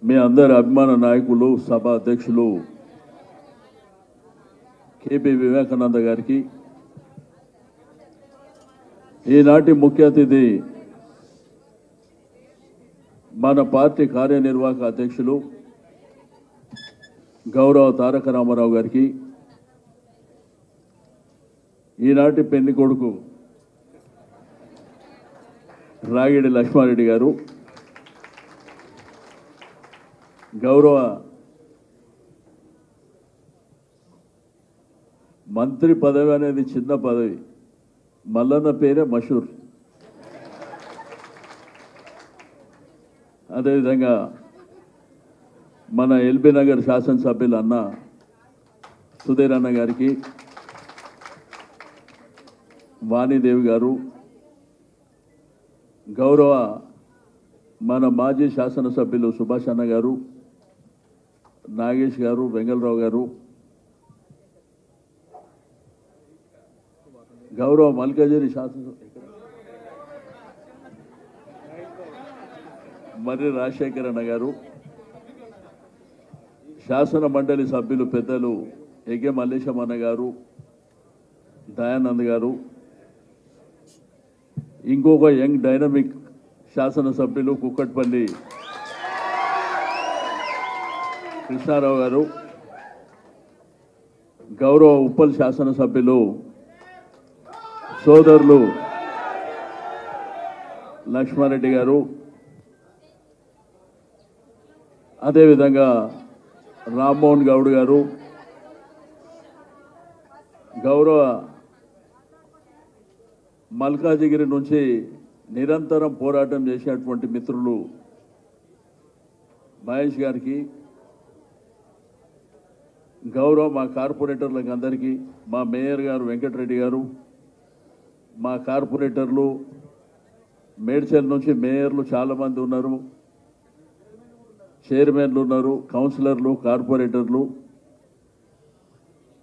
మీ అందరి అభిమాన నాయకులు సభ అధ్యక్షులు కేపీ వివేకానంద గారికి, ఈనాటి ముఖ్య అతిథి మన పార్టీ కార్యనిర్వాహక అధ్యక్షులు గౌరవ తారక రామారావు గారికి, ఈనాటి పెళ్లి కొడుకు రాగిడి లక్ష్మారెడ్డి గారు, గౌరవ మంత్రి పదవి అనేది చిన్న పదవి, మల్లన్న పేరే మషూర్. అదేవిధంగా మన ఎల్బీ నగర్ శాసనసభ్యులు అన్న సుధీర్ అన్న గారికి, వాణిదేవి గారు, గౌరవ మన మాజీ శాసనసభ్యులు సుభాష్ అన్న గారు, నాగేష్ గారు, వెంగళరావు గారు, గౌరవ మల్కాజిగిరి శాసనసభ మర్రి రాజశేఖర్ అన్న గారు, శాసన మండలి సభ్యులు పెద్దలు ఎగే మల్లేశం అన్న గారు, దయానంద్ గారు, ఇంకొక యంగ్ డైనమిక్ శాసనసభ్యులు కుక్కట్పల్లి కృష్ణారావు గారు, గౌరవ ఉప్పల్ శాసనసభ్యులు సోదరులు లక్ష్మారెడ్డి గారు, అదేవిధంగా రామ్మోహన్ గౌడ్ గారు, గౌరవ మల్కాజిగిరి నుంచి నిరంతరం పోరాటం చేసేటువంటి మిత్రులు మహేష్ గారికి, గౌరవ మా కార్పొరేటర్లకు అందరికీ, మా మేయర్ గారు వెంకటరెడ్డి గారు, మా కార్పొరేటర్లు మేడ్చల్ నుంచి మేయర్లు చాలామంది ఉన్నారు, చైర్మన్లు ఉన్నారు, కౌన్సిలర్లు, కార్పొరేటర్లు,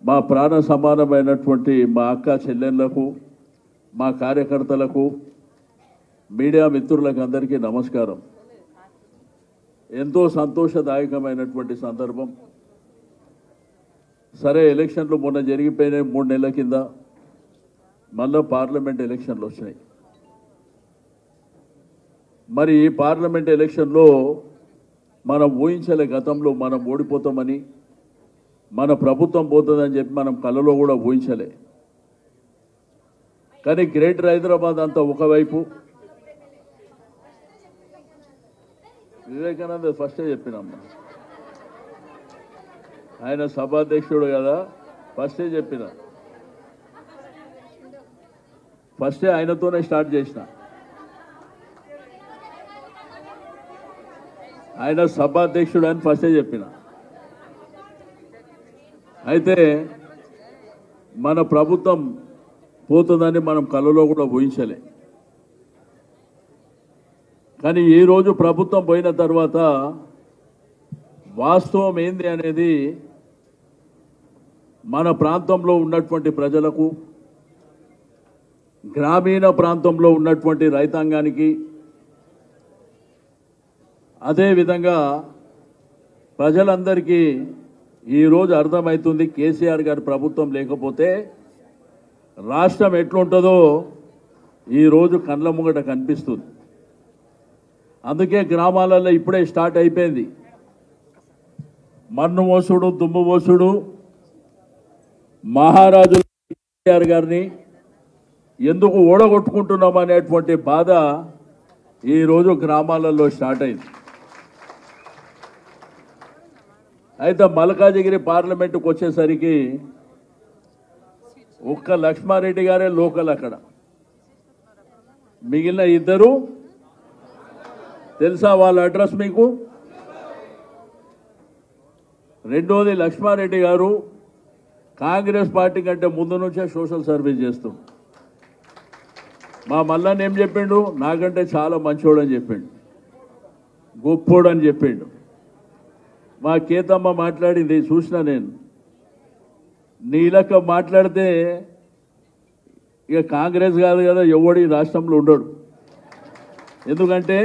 మా ప్రాణ సమానమైనటువంటి మా అక్క చెల్లెళ్లకు, మా కార్యకర్తలకు, మీడియా మిత్రులకు అందరికీ నమస్కారం. ఎంతో సంతోషదాయకమైనటువంటి సందర్భం. సరే, ఎలక్షన్లు మొన్న జరిగిపోయినాయి 3 నెలల కింద, మళ్ళీ పార్లమెంట్ ఎలక్షన్లు వచ్చినాయి. మరి ఈ పార్లమెంట్ ఎలక్షన్లో మనం ఊహించలే, గతంలో మనం ఓడిపోతామని, మన ప్రభుత్వం పోతుందని చెప్పి మనం కళ్ళలో కూడా ఊహించలే. కానీ గ్రేటర్ హైదరాబాద్ అంతా ఒకవైపు, వివేకానంద ఫస్టే చెప్పినమ్మా, ఆయన సభాధ్యక్షుడు కదా, ఫస్టే చెప్పిన, ఫస్టే ఆయనతోనే స్టార్ట్ చేసిన. ఆయన సభాధ్యక్షుడు అని ఫస్టే చెప్పిన. అయితే మన ప్రభుత్వం పోతుందని మనం కళ్ళలో కూడా ఊహించలే. కానీ ఈరోజు ప్రభుత్వం పోయిన తర్వాత వాస్తవం ఏంది అనేది మన ప్రాంతంలో ఉన్నటువంటి ప్రజలకు, గ్రామీణ ప్రాంతంలో ఉన్నటువంటి రైతాంగానికి, అదేవిధంగా ప్రజలందరికీ ఈరోజు అర్థమవుతుంది, కేసీఆర్ గారి ప్రభుత్వం లేకపోతే రాష్ట్రం ఎట్లుంటుందో ఈరోజు కళ్ళ ముంగట కనిపిస్తుంది. అందుకే గ్రామాలలో ఇప్పుడే స్టార్ట్ అయిపోయింది మన్ను మోసుడు, దుమ్ము మోసుడు. మహారాజు కేసీఆర్ గారిని ఎందుకు ఓడగొట్టుకుంటున్నాం అనేటువంటి బాధ ఈరోజు గ్రామాలలో స్టార్ట్ అయింది. అయితే మల్కాజిగిరి పార్లమెంటుకు వచ్చేసరికి ఒక్క లక్ష్మారెడ్డి గారే లోకల్, అక్కడ మిగిలిన ఇద్దరు తెలుసా వాళ్ళ అడ్రస్ మీకు? రెండోది, లక్ష్మారెడ్డి గారు కాంగ్రెస్ పార్టీ కంటే ముందు నుంచే సోషల్ సర్వీస్ చేస్తాం. మా మల్లన్న ఏం చెప్పిండు, నాకంటే చాలా మంచోడు అని చెప్పిండు, గొప్పోడు అని చెప్పిండు. మా కేతమ్మ మాట్లాడింది చూసిన నేను. నీ లెక్క మాట్లాడితే ఇక కాంగ్రెస్ కాదు కదా, ఎవడి రాష్ట్రంలో ఉండడు. ఎందుకంటే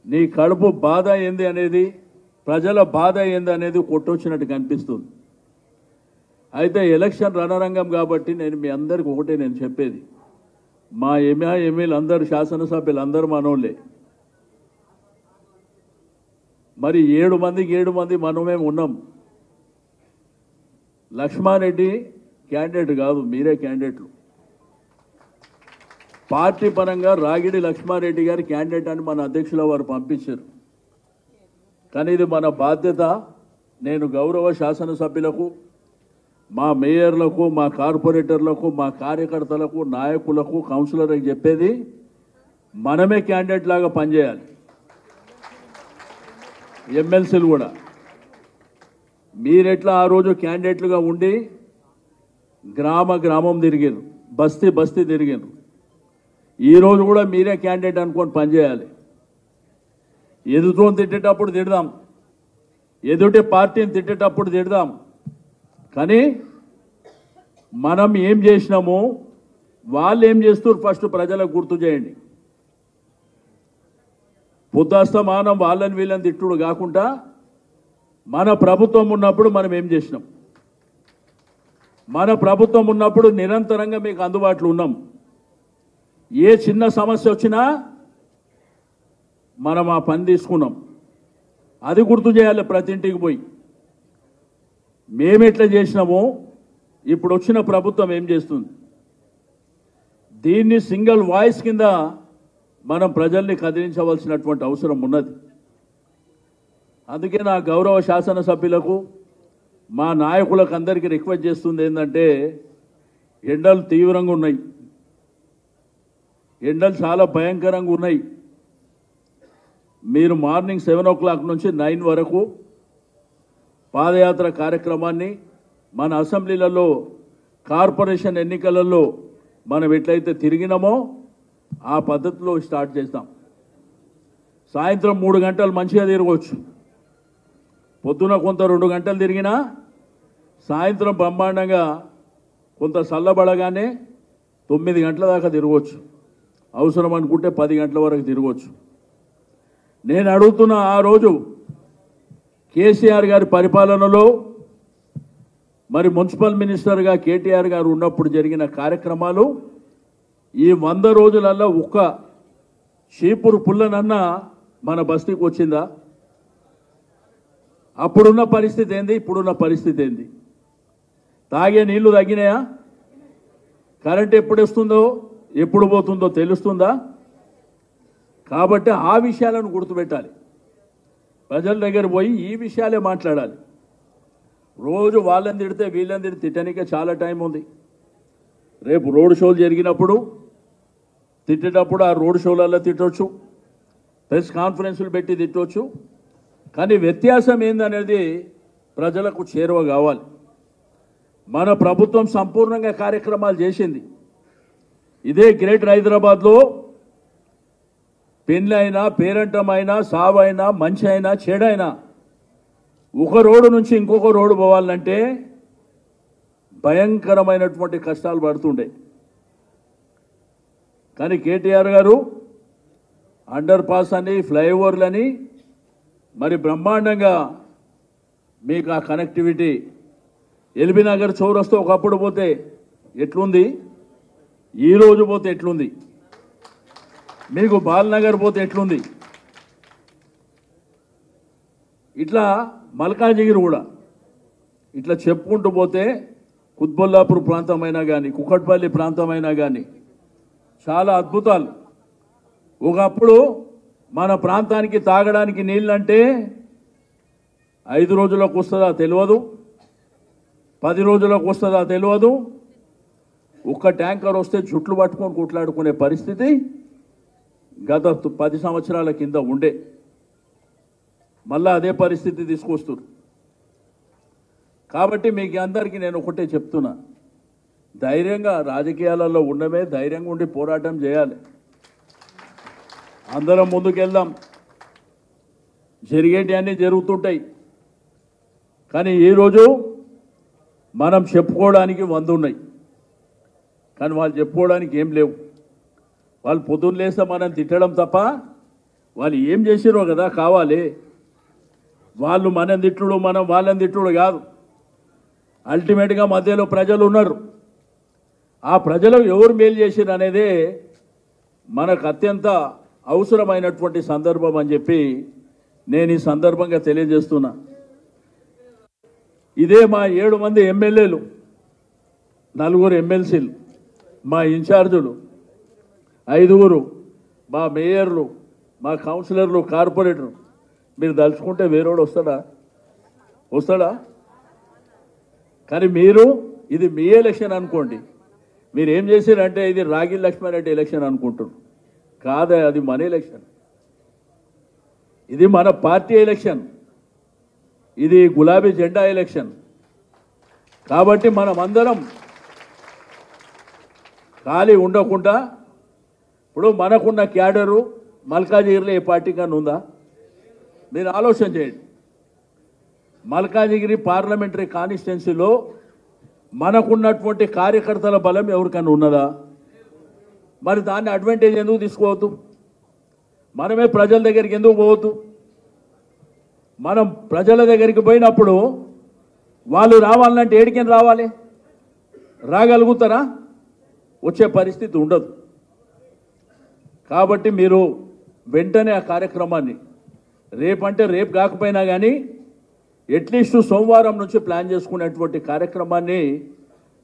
నీ కడుపు బాధ ఏంది అనేది ప్రజల బాధ ఏందనేది కొట్టొచ్చినట్టు కనిపిస్తుంది. అయితే ఎలక్షన్ రణరంగం కాబట్టి నేను మీ అందరికి ఒకటే నేను చెప్పేది, మా ఎంఏలు అందరు శాసనసభ్యులు అందరూ మనోళ్ళే. మరి 7 మందికి 7 మంది మనమే ఉన్నాం. లక్ష్మారెడ్డి క్యాండిడేట్ కాదు, మీరే క్యాండిడేట్లు. పార్టీ పరంగా రాగిడి లక్ష్మారెడ్డి గారి క్యాండిడేట్ అని మన అధ్యక్షుల వారు పంపించారు. కానీ ఇది మన బాధ్యత. నేను గౌరవ శాసనసభ్యులకు, మా మేయర్లకు, మా కార్పొరేటర్లకు, మా కార్యకర్తలకు, నాయకులకు, కౌన్సిలర్లకు చెప్పేది, మనమే క్యాండిడేట్ లాగా పనిచేయాలి. ఎమ్మెల్సీలు కూడా మీరెట్లా ఆ రోజు క్యాండిడేట్లుగా ఉండి గ్రామం తిరిగారు, బస్తీ తిరిగారు. ఈరోజు కూడా మీరే క్యాండిడేట్ అనుకొని పనిచేయాలి. ఎదుటోని తిట్టేటప్పుడు తిడదాం, ఎదుటి పార్టీని తిట్టేటప్పుడు తిడదాం, కానీ మనం ఏం చేసినాము, వాళ్ళు ఏం చేస్తారు ఫస్ట్ ప్రజలకు గుర్తు చేయండి. పొద్దాస్తమానం వాళ్ళని వీళ్ళని తిట్టుడు కాకుండా మన ప్రభుత్వం ఉన్నప్పుడు మనం ఏం చేసినాం, మన ప్రభుత్వం ఉన్నప్పుడు నిరంతరంగా మీకు అందుబాటులో ఉన్నాం. ఏ చిన్న సమస్య వచ్చినా మనం ఆ పని తీసుకున్నాం. అది గుర్తు చేయాలి ప్రతి ఇంటికి పోయి. మేమెట్లా చేసినామో ఇప్పుడు వచ్చిన ప్రభుత్వం ఏం చేస్తుంది. దీన్ని సింగిల్ వాయిస్ కింద మనం ప్రజల్ని కదిలించవలసినటువంటి అవసరం ఉన్నది. అందుకే నా గౌరవ శాసనసభ్యులకు, మా నాయకులకు అందరికీ రిక్వెస్ట్ చేస్తుంది ఏంటంటే, ఎండలు తీవ్రంగా ఉన్నాయి, ఎండలు చాలా భయంకరంగా ఉన్నాయి. మీరు మార్నింగ్ 7 o'clock నుంచి 9 వరకు పాదయాత్ర కార్యక్రమాన్ని మన అసెంబ్లీలలో, కార్పొరేషన్ ఎన్నికలలో మనం ఎట్లయితే తిరిగినామో ఆ పద్ధతిలో స్టార్ట్ చేస్తాం. సాయంత్రం 3 గంటలు మంచిగా తిరగవచ్చు. పొద్దున కొంత 2 గంటలు తిరిగినా సాయంత్రం బ్రహ్మాండంగా కొంత చల్లబడగానే 9 గంటల దాకా తిరగవచ్చు. అవసరం అనుకుంటే 10 గంటల వరకు తిరగవచ్చు. నేను అడుగుతున్న, ఆ రోజు కేసీఆర్ గారి పరిపాలనలో మరి మున్సిపల్ మినిస్టర్గా కేటీఆర్ గారు ఉన్నప్పుడు జరిగిన కార్యక్రమాలు ఈ 100 రోజులలో ఒక్క చీపురు పుల్లనన్నా మన బస్తీకి వచ్చిందా? అప్పుడున్న పరిస్థితి ఏంది, ఇప్పుడున్న పరిస్థితి ఏంది? తాగే నీళ్లు తగ్గినాయా? కరెంట్ ఎప్పుడు వస్తుందో ఎప్పుడు పోతుందో తెలుస్తుందా? కాబట్టి ఆ విషయాలను గుర్తుపెట్టాలి. ప్రజల దగ్గర పోయి ఈ విషయాలే మాట్లాడాలి. రోజు వాళ్ళని తిడితే వీళ్ళని తిడితే తిట్టడానికే చాలా టైం ఉంది. రేపు రోడ్ షోలు జరిగినప్పుడు తిట్టేటప్పుడు ఆ రోడ్ షోలలో తిట్టవచ్చు, ప్రెస్ కాన్ఫరెన్సులు పెట్టి తిట్టవచ్చు. కానీ వ్యత్యాసం ఏందనేది ప్రజలకు చేరువ కావాలి. మన ప్రభుత్వం సంపూర్ణంగా కార్యక్రమాలు చేసింది. ఇదే గ్రేటర్ హైదరాబాద్లో పెళ్ళైనా, పేరంటమైనా, సావైనా, మంచి అయినా, చెడైనా ఒక రోడ్డు నుంచి ఇంకొక రోడ్డు పోవాలంటే భయంకరమైనటువంటి కష్టాలు పడుతుండే. కానీ కేటీఆర్ గారు అండర్ పాస్ అని, ఫ్లైఓవర్లని మరి బ్రహ్మాండంగా మీకు ఆ కనెక్టివిటీ. ఎల్బీ నగర్ చౌరస్తా ఒకప్పుడు పోతే ఎట్లుంది, ఈరోజు పోతే ఎట్లుంది, మీకు బాలనగర్ పోతే ఎట్లుంది, ఇట్లా మల్కాజిగిరి కూడా ఇట్లా చెప్పుకుంటూ పోతే కుత్బుల్లాపూర్ ప్రాంతమైనా కానీ, కుకట్పల్లి ప్రాంతమైనా కానీ చాలా అద్భుతాలు. ఒకప్పుడు మన ప్రాంతానికి తాగడానికి నీళ్ళంటే 5 రోజులకు వస్తుందా తెలియదు, 10 రోజులకు వస్తుందా తెలియదు. ఒక్క ట్యాంకర్ వస్తే జుట్లు పట్టుకొని కొట్లాడుకునే పరిస్థితి గత 10 సంవత్సరాల కింద ఉండే. మళ్ళా అదే పరిస్థితి తీసుకొస్తారు. కాబట్టి మీకు అందరికీ నేను ఒకటే చెప్తున్నా, ధైర్యంగా రాజకీయాలలో ఉండమే, ధైర్యంగా ఉండి పోరాటం చేయాలి. అందరం ముందుకెళ్దాం. జరిగేటి అన్నీ జరుగుతుంటాయి. కానీ ఈరోజు మనం చెప్పుకోవడానికి 100 ఉన్నాయి, కానీ వాళ్ళు చెప్పుకోవడానికి ఏం లేవు. వాళ్ళు పొద్దున్న లేస్తే మనం తిట్టడం తప్ప వాళ్ళు ఏం చేసిరో కదా కావాలి. వాళ్ళు మనం తిట్టుడు మనం వాళ్ళని తిట్టుడు కాదు. అల్టిమేట్గా మధ్యలో ప్రజలు ఉన్నారు. ఆ ప్రజలు ఎవరు మేలు చేసిరు అనేదే మనకు అత్యంత అవసరమైనటువంటి సందర్భం అని చెప్పి నేను ఈ సందర్భంగా తెలియజేస్తున్నా. ఇదే మా 7 మంది ఎమ్మెల్యేలు, 4 ఎమ్మెల్సీలు, మా ఇన్ఛార్జులు, 5 మా మేయర్లు, మా కౌన్సిలర్లు, కార్పొరేటర్లు. మీరు తలుచుకుంటే వేరేవాడు వస్తాడా? కానీ మీరు ఇది మీ ఎలక్షన్ అనుకోండి. మీరు ఏం చేశారంటే ఇది రాగి లక్ష్మారెడ్డి ఎలక్షన్ అనుకుంటున్నారు. కాదా, అది మన ఎలక్షన్. ఇది మన పార్టీ ఎలక్షన్. ఇది గులాబీ జెండా ఎలక్షన్. కాబట్టి మనం అందరం ఖాళీ ఉండకుండా, ఇప్పుడు మనకున్న క్యాడరు మల్కాజిగిరిలో ఏ పార్టీ కన్నా ఉందా? మీరు ఆలోచన చేయండి. మల్కాజిగిరి పార్లమెంటరీ కాన్స్టిట్యున్సీలో మనకున్నటువంటి కార్యకర్తల బలం ఎవరికన్నా ఉన్నదా? మరి దాన్ని అడ్వాంటేజ్ ఎందుకు తీసుకోవద్దు? మనమే ప్రజల దగ్గరికి ఎందుకు పోవద్దు? మనం ప్రజల దగ్గరికి పోయినప్పుడు వాళ్ళు రావాలంటే ఏడికని రావాలి? రాగలుగుతారా? వచ్చే పరిస్థితి ఉండదు. కాబట్టి మీరు వెంటనే ఆ కార్యక్రమాన్ని రేపంటే రేపు కాకపోయినా కానీ అట్లీస్ట్ సోమవారం నుంచి ప్లాన్ చేసుకునేటువంటి కార్యక్రమాన్ని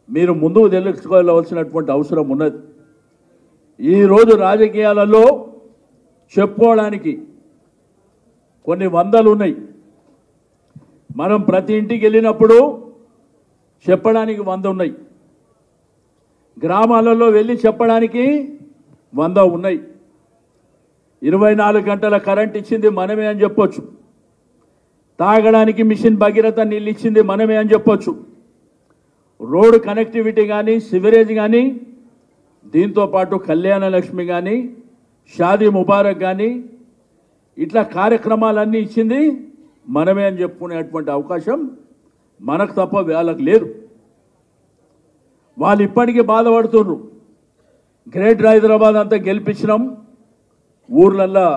మీరు ముందుకు తెలుసుకోవాల్సినటువంటి అవసరం ఉన్నది. ఈరోజు రాజకీయాలలో చెప్పుకోవడానికి కొన్ని వందలు ఉన్నాయి. మనం ప్రతి ఇంటికి వెళ్ళినప్పుడు చెప్పడానికి 100 ఉన్నాయి. గ్రామాలలో వెళ్ళి చెప్పడానికి 100 ఉన్నాయి. 24 గంటల కరెంట్ ఇచ్చింది మనమే అని చెప్పొచ్చు. తాగడానికి మిషన్ భగీరథ నీళ్ళు ఇచ్చింది మనమే అని చెప్పొచ్చు. రోడ్ కనెక్టివిటీ కానీ, సివరేజ్ కానీ, దీంతోపాటు కళ్యాణ లక్ష్మి కానీ, షాదీ ముబారక్ కానీ, ఇట్లా కార్యక్రమాలన్నీ ఇచ్చింది మనమే అని చెప్పుకునేటువంటి అవకాశం మనకు తప్ప వాళ్ళకు లేదు. వాళ్ళు ఇప్పటికీ బాధపడుతున్నారు. గ్రేటర్ హైదరాబాద్ అంతా గెలిపించినాం ఊర్లల్లా,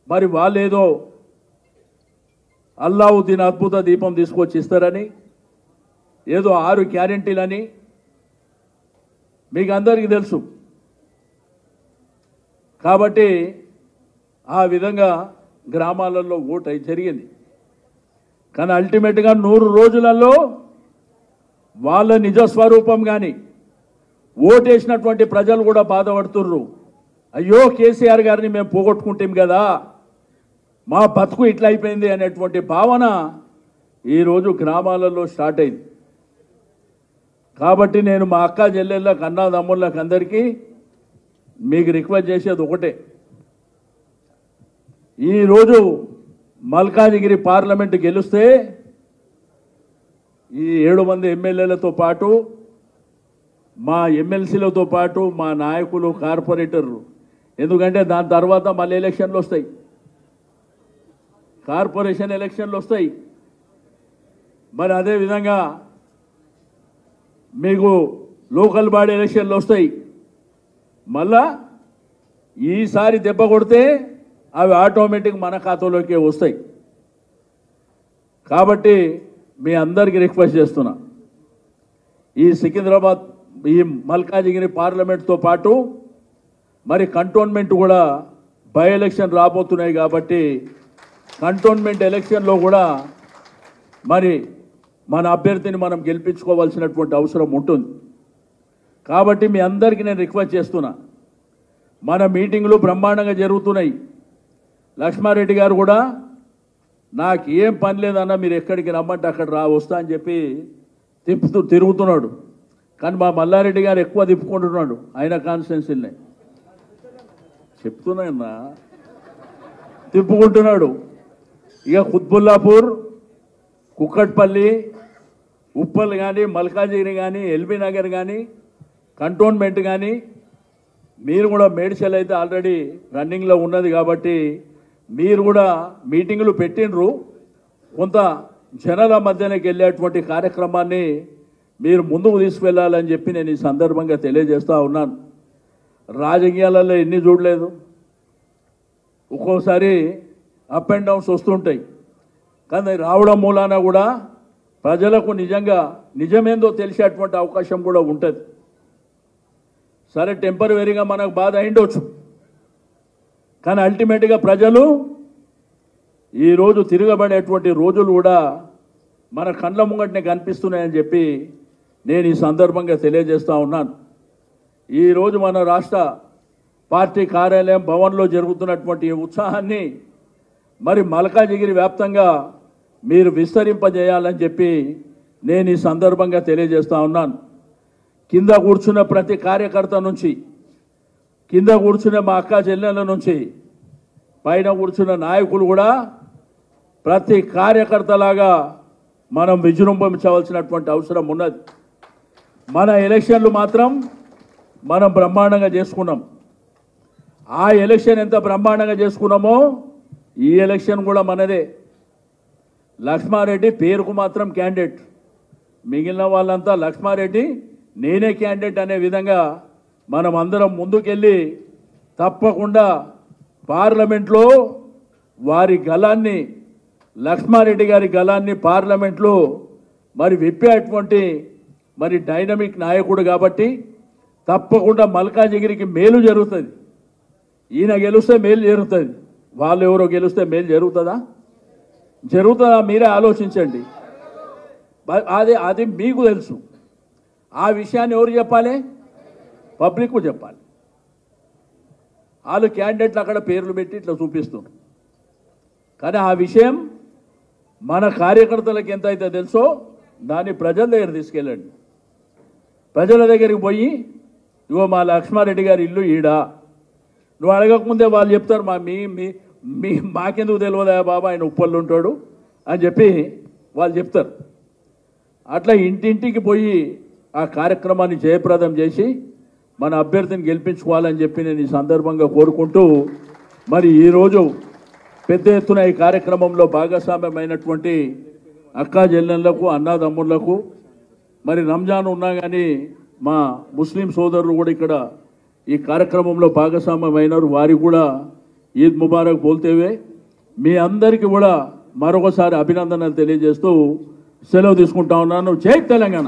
మరి వాళ్ళేదో అల్లావుద్దీన్ అద్భుత దీపం తీసుకొచ్చి ఇస్తారని, ఏదో 6 గ్యారెంటీలని మీకు అందరికీ తెలుసు. కాబట్టి ఆ విధంగా గ్రామాలలో ఓటు అయి జరిగింది. కానీ అల్టిమేట్గా 100 రోజులలో వాళ్ళ నిజస్వరూపం కానీ ఓటేసినటువంటి ప్రజలు కూడా బాధపడుతుర్రు. అయ్యో కేసీఆర్ గారిని మేము పోగొట్టుకుంటాం కదా, మా బతుకు ఇట్లా అయిపోయింది అనేటువంటి భావన ఈరోజు గ్రామాలలో స్టార్ట్ అయింది. కాబట్టి నేను మా అక్క చెల్లెళ్ళకి, అన్నదమ్ముళ్ళకి అందరికీ మీకు రిక్వెస్ట్ చేసేది ఒకటే. ఈరోజు మల్కాజిగిరి పార్లమెంటు గెలిస్తే ఈ 7 మంది ఎమ్మెల్యేలతో పాటు, మా ఎమ్మెల్సీలతో పాటు, మా నాయకులు, కార్పొరేటర్లు, ఎందుకంటే దాని తర్వాత మళ్ళీ ఎలక్షన్లు వస్తాయి, కార్పొరేషన్ ఎలక్షన్లు వస్తాయి. మరి అదేవిధంగా మీకు లోకల్ బాడీ ఎలక్షన్లు వస్తాయి. మళ్ళా ఈసారి దెబ్బ కొడితే అవి ఆటోమేటిక్ మన ఖాతాలోకే వస్తాయి. కాబట్టి మీ అందరికీ రిక్వెస్ట్ చేస్తున్నా, ఈ సికింద్రాబాద్, ఈ మల్కాజిగిరి పార్లమెంట్తో పాటు మరి కంటోన్మెంట్ కూడా బై ఎలక్షన్ రాబోతున్నాయి. కాబట్టి కంటోన్మెంట్ ఎలక్షన్లో కూడా మరి మన అభ్యర్థిని మనం గెలిపించుకోవాల్సినటువంటి అవసరం ఉంటుంది. కాబట్టి మీ అందరికీ నేను రిక్వెస్ట్ చేస్తున్నా, మన మీటింగ్లు బ్రహ్మాండంగా జరుగుతున్నాయి. లక్ష్మారెడ్డి గారు కూడా నాకు ఏం పని లేదన్నా, మీరు ఎక్కడికి రమ్మంటే అక్కడ వస్తా అని చెప్పి తిరుగుతున్నాడు. కానీ మా మల్లారెడ్డి గారు ఎక్కువ తిప్పుకుంటున్నాడు ఆయన కాన్స్టిట్యున్సీని. చెప్తున్నా తిప్పుకుంటున్నాడు. ఇక కుత్బుల్లాపూర్, కుక్కట్పల్లి, ఉప్పల్ కానీ, మల్కాజిగిరి కానీ, ఎల్బీ నగర్ కానీ, కంటోన్మెంట్ కానీ, మీరు కూడా మేడ్చల్ అయితే ఆల్రెడీ రన్నింగ్లో ఉన్నది. కాబట్టి మీరు కూడా మీటింగులు పెట్టినరు. కొంత జనాల మధ్యనకి వెళ్ళేటువంటి కార్యక్రమాన్ని మీరు ముందుకు తీసుకువెళ్ళాలని చెప్పి నేను ఈ సందర్భంగా తెలియజేస్తూ ఉన్నాను. రాజకీయాలలో ఎన్ని చూడలేదు. ఒక్కోసారి అప్ అండ్ డౌన్స్ వస్తుంటాయి. కానీ రావడం మూలాన కూడా ప్రజలకు నిజంగా నిజమేందో తెలిసేటువంటి అవకాశం కూడా ఉంటుంది. సరే టెంపరవరీగా మనకు బాధ అయిండొచ్చు, కానీ అల్టిమేట్గా ప్రజలు ఈరోజు తిరగబడేటువంటి రోజులు కూడా మన కండ్ల ముంగటనే కనిపిస్తున్నాయని చెప్పి నేను ఈ సందర్భంగా తెలియజేస్తూ ఉన్నాను. ఈరోజు మన రాష్ట్ర పార్టీ కార్యాలయం భవన్లో జరుగుతున్నటువంటి ఈ ఉత్సాహాన్ని మరి మల్కాజిగిరి వ్యాప్తంగా మీరు విస్తరింపజేయాలని చెప్పి నేను ఈ సందర్భంగా తెలియజేస్తూ ఉన్నాను. కింద కూర్చున్న ప్రతి కార్యకర్త నుంచి, కింద కూర్చున్న మా అక్క చెల్లెళ్ళ నుంచి, పైన కూర్చున్న నాయకులు కూడా ప్రతి కార్యకర్తలాగా మనం విజృంభించవలసినటువంటి అవసరం ఉన్నది. మన ఎలక్షన్లు మాత్రం మనం బ్రహ్మాండంగా చేసుకున్నాం. ఆ ఎలక్షన్ ఎంత బ్రహ్మాండంగా చేసుకున్నామో ఈ ఎలక్షన్ కూడా మనదే. లక్ష్మారెడ్డి పేరుకు మాత్రం క్యాండిడేట్, మిగిలిన వాళ్ళంతా లక్ష్మారెడ్డి నేనే క్యాండిడేట్ అనే విధంగా మనం అందరం ముందుకెళ్ళి తప్పకుండా పార్లమెంట్లో వారి గలాన్ని, లక్ష్మారెడ్డి గారి గలాన్ని పార్లమెంట్లో మరి విప్పేటువంటి మరి డైనమిక్ నాయకుడు కాబట్టి తప్పకుండా మల్కాజిగిరికి మేలు జరుగుతుంది. ఈయన గెలిస్తే మేలు జరుగుతుంది, వాళ్ళు ఎవరో గెలిస్తే మేలు జరుగుతుందా? జరుగుతుందా? మీరే ఆలోచించండి. అది మీకు తెలుసు. ఆ విషయాన్ని ఎవరు చెప్పాలి? పబ్లిక్ చెప్పాలి. వాళ్ళు క్యాండిడేట్లు అక్కడ పేర్లు పెట్టి ఇట్లా చూపిస్తున్నారు, కానీ ఆ విషయం మన కార్యకర్తలకు ఎంత అయితే తెలుసో దాన్ని ప్రజల దగ్గర తీసుకెళ్ళండి. ప్రజల దగ్గరికి పోయి ఇగో మా లక్ష్మారెడ్డి గారి ఇల్లు ఈడా, నువ్వు అడగకముందే వాళ్ళు చెప్తారు మాకెందుకు తెలియదా బాబా ఆయన ఉప్పల్లో ఉంటాడు అని చెప్పి వాళ్ళు చెప్తారు. అట్లా ఇంటింటికి పోయి ఆ కార్యక్రమాన్ని జయప్రదం చేసి మన అభ్యర్థిని గెలిపించుకోవాలని చెప్పి నేను ఈ సందర్భంగా కోరుకుంటూ మరి ఈరోజు పెద్ద ఎత్తున ఈ కార్యక్రమంలో భాగస్వామ్యమైనటువంటి అక్కా చెల్లెళ్లకు, అన్నాదమ్ముళ్లకు, మరి రంజాన్ ఉన్నా కానీ మా ముస్లిం సోదరులు కూడా ఇక్కడ ఈ కార్యక్రమంలో భాగస్వామ్యమైనారు. వారికి కూడా ఈద్ ముబారక్ బోల్తేవే. మీ అందరికీ కూడా మరొకసారి అభినందనలు తెలియజేస్తూ సెలవు తీసుకుంటా ఉన్నాను. జై తెలంగాణ.